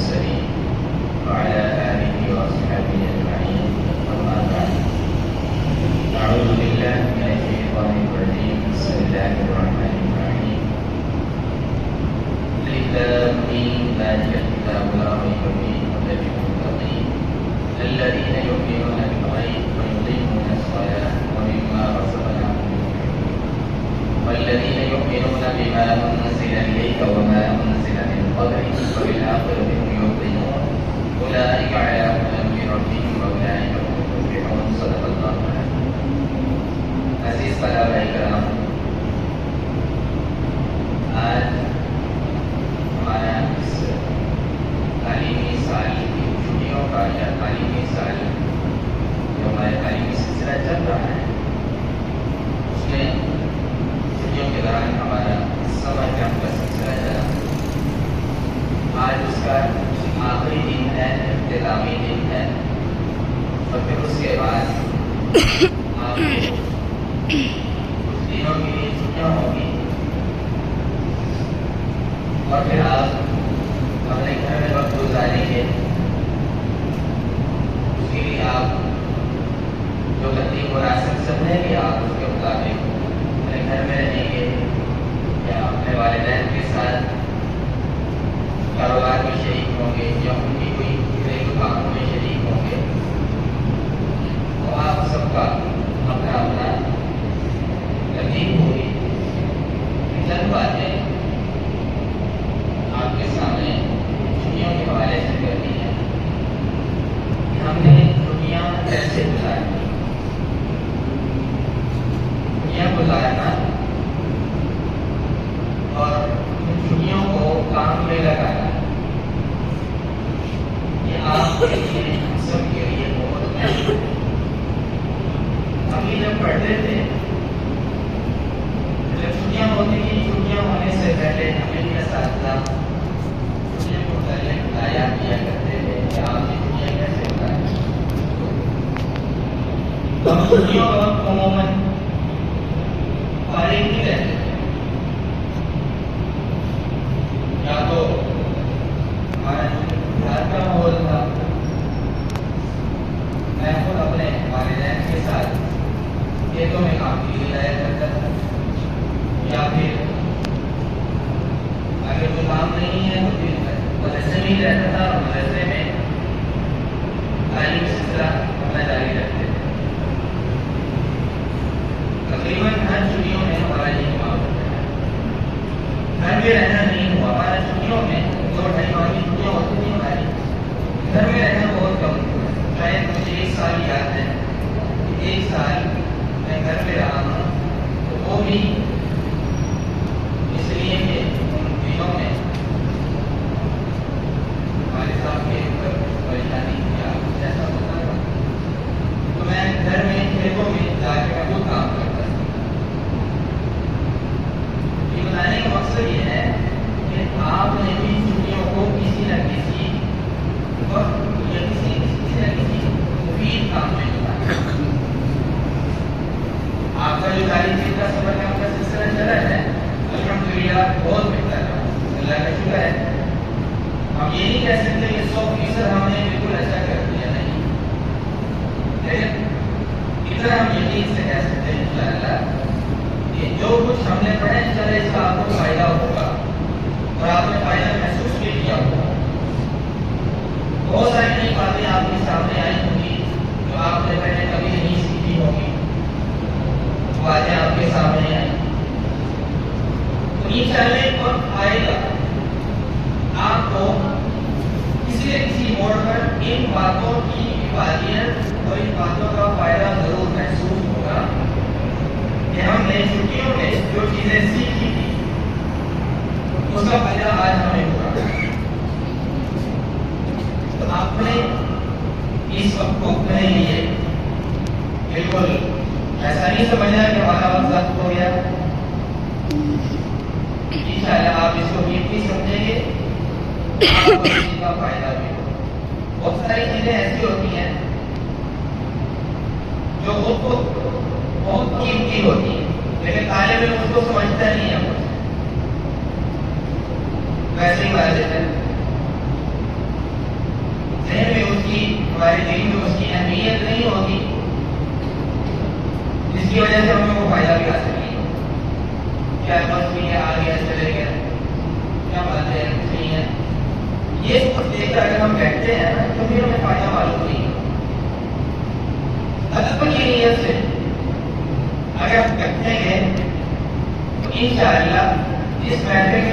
المرسلين وعلى آله وأصحابه أجمعين أما بعد أعوذ بالله من الشيطان الرجيم بسم الله الرحمن الرحيم لله ذلك الكتاب لا ريب فيه هدى للمتقين الذين يؤمنون بالغيب ويقيمون الصلاة ومما رزقناهم ينفقون والذين يؤمنون بما أنزل إليك وما أنزل من قبلك وبالآخرة هم يوقنون أولئك على هدى من ربهم وأولئك هم المفلحون صدق الله العظيم. عزیز طلباء کرام، آج ہمارا اس تعلیمی سال کی چھٹیوں کا یا تعلیمی سال جو ہمارا تعلیمی سلسلہ چل رہا ہے اس میں چھٹیوں کے دوران ہمارا سمر کیمپ کا سلسلہ چلا. آج اس کا آخری دن ہے، اختتامی دن ہے، اور پھر اس کے بعد آپ کچھ دنوں کے لیے چھٹیاں ہوگی اور پھر آپ اپنے گھر میں وقت گزاریں گے. اس کے لیے آپ جو ترتیب مناسب سمجھیں گے آپ اس کے مطابق اپنے گھر میں رہیں گے یا اپنے والدین کے ساتھ کاروبار میں شریک ہوں گے یا ان کی کوئی گھریلو کاموں میں شریک ہوں گے. تو آپ سب کا اپنا اپنا ترتیب ہوگی. چند باتیں آپ کے سامنے چھٹیوں کے حوالے سے کرنی ہے کہ ہم نے چھٹیاں کیسے گزارنی. چھٹیاں گزارنا اور ان چھٹیوں کو کام میں لگانا یہ آپ کے لیے ہم سب کے لیے بہت اہم ہے. ہم یہ جب پڑھتے تھے جب چھٹیاں ہوتی تھیں، چھٹیاں ہونے سے پہلے ہمیں بھی اساتذہ چھٹیوں کو پہلے بتایا کیا کرتے تھے کہ آپ کی چھٹیاں کیسے گزاریں. ہم چھٹیوں کا وقت عموماً فارغ نہیں رہتے تھے. یا تو ہمارا گھر کا ماحول تھا، میں خود اپنے والدین کے ساتھ کھیتوں میں کام کے لیے جایا کرتا تھا، یا پھر اگر کوئی کام نہیں ہے تو پھر مدرسے میں ہی رہتا تھا اور مدرسے میں تعلیم سلسلہ اپنا جاری رکھتے تھے. تقریباً ہر چھٹیوں میں ہمارا یہ معاملہ ہے. گھر میں رہنا نہیں ہوا. ہمارا چھٹیوں میں 2-2.5 ماہ کی چھٹیاں ہوتی تھیں ہماری، گھر میں رہنا بہت کم ہوا. شاید مجھے 1 سال یاد ہے کہ 1 سال میں گھر میں رہا ہوں، تو وہ بھی اس لیے کہ ان دنوں میں ہمارے صاحب کے اوپر پریشانی یا کچھ ایسا ہوتا تھا تو میں گھر میں کھیتوں میں جا کے وہ کام کرتا تھا. یہ بتانے کا مقصد یہ ہے کہ آپ نے بھی چھٹیوں کو کسی نہ کسی وقت یا کسی نہ کسی مفید کام میں لگانا. آپ کا جو تعلیم کا سفر کا آپ کا سلسلہ چلا ہے الحمدللہ بہت بہتر ہے، اللہ کا شکر ہے. ہم یہ نہیں کہہ سکتے کہ 100% ہم نے بالکل ایسا کر دیا نہیں، لیکن اتنا ہم یقین سے کہہ سکتے ہیں انشاءاللہ کہ جو کچھ ہم نے پڑھا انشاءاللہ اس کا آپ کو فائدہ ہوگا اور آپ نے فائدہ محسوس بھی کیا ہوگا. بہت ساری نئی باتیں آپ کے سامنے آئی ہوں گی جو آپ نے پہلے کبھی نہیں سیکھی ہوگی، باتیں آپ کے سامنے آئی. تو انشاءاللہ ایک وقت آئے گا آپ کو کسی نہ کسی موڑ پر ان باتوں کی افادیت اور ان باتوں کا فائدہ ضرور محسوس ہوگا کہ ہم نے چھٹیوں میں جو چیزیں سیکھی تھی اس کا فائدہ آج ہمیں ہوگا. تو آپ نے اس وقت کو اپنے لیے بالکل ایسا نہیں سمجھنا کہ ہمارا وقت ضبط ہو گیا. انشاءاللہ آپ اس کو قیمتی سمجھیں گے، آپ کو اس کا فائدہ بھی ہوگا. بہت ساری چیزیں ایسی ہوتی ہیں جو خود کو بہت قیمتی ہوتی ہیں لیکن طالب علم اس کو سمجھتا نہیں ہے. ویسے ہی واضح ہے کی وجہ سے ہمیں وہ فائدہ بھی حاصل نہیں ہو. کیا بس بھی آ گیا چلے گیا, کیا بات ہے, صحیح ہے. یہ سب دیکھ کر اگر ہم بیٹھتے ہیں نا تو پھر ہمیں فائدہ معلوم نہیں ہوگا. تدبر کی نیت سے اگر ہم بیٹھیں گے تو انشاءاللہ اس بیٹھے